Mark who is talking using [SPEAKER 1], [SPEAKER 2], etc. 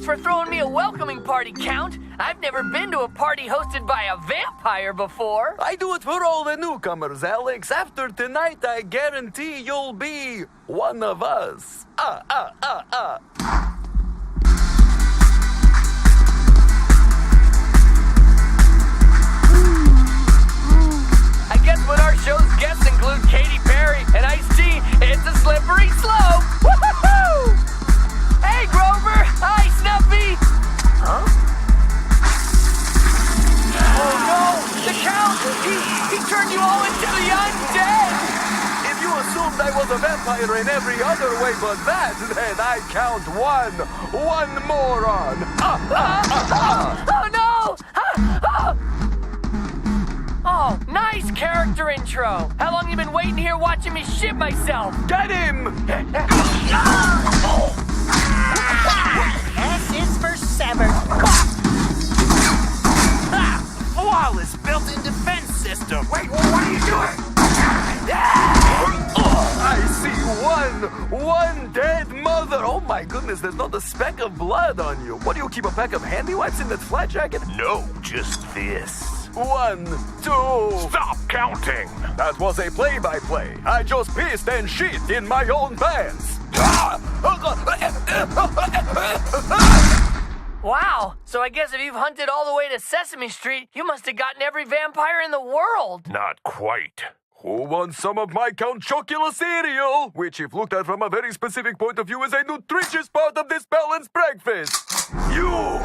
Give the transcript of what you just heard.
[SPEAKER 1] Thanks for throwing me a welcoming party, Count. I've never been to a party hosted by a vampire before.
[SPEAKER 2] I do it for all the newcomers, Alex. After tonight, I guarantee you'll be one of us.
[SPEAKER 1] I guess when our show's guests include Katy Perry and Ice-T, it's a slippery slope. Woo-hoo-hoo! Hey, Grover! Hi, Snuffy! Huh? Oh, no! The Count! He turned you all into the undead!
[SPEAKER 2] If you assumed I was a vampire in every other way but that, then I count one moron.
[SPEAKER 1] Oh, no! Oh, nice character intro. How long you been waiting here watching me shit myself?
[SPEAKER 2] Get him!
[SPEAKER 3] S is for severed.
[SPEAKER 4] Flawless built-in defense system. Wait, what are you doing?
[SPEAKER 2] I see one dead mother. Oh my goodness, there's not a speck of blood on you. What do you keep a pack of handy wipes in that flat jacket?
[SPEAKER 4] No, just this.
[SPEAKER 2] 1, 2.
[SPEAKER 4] Stop counting.
[SPEAKER 2] That was a play-by-play. I just pissed and shit in my own pants.
[SPEAKER 1] Wow, so I guess if you've hunted all the way to Sesame Street, you must have gotten every vampire in the world.
[SPEAKER 4] Not quite.
[SPEAKER 2] Who wants some of my Count Chocula cereal? Which, if looked at from a very specific point of view, is a nutritious part of this balanced breakfast.
[SPEAKER 4] You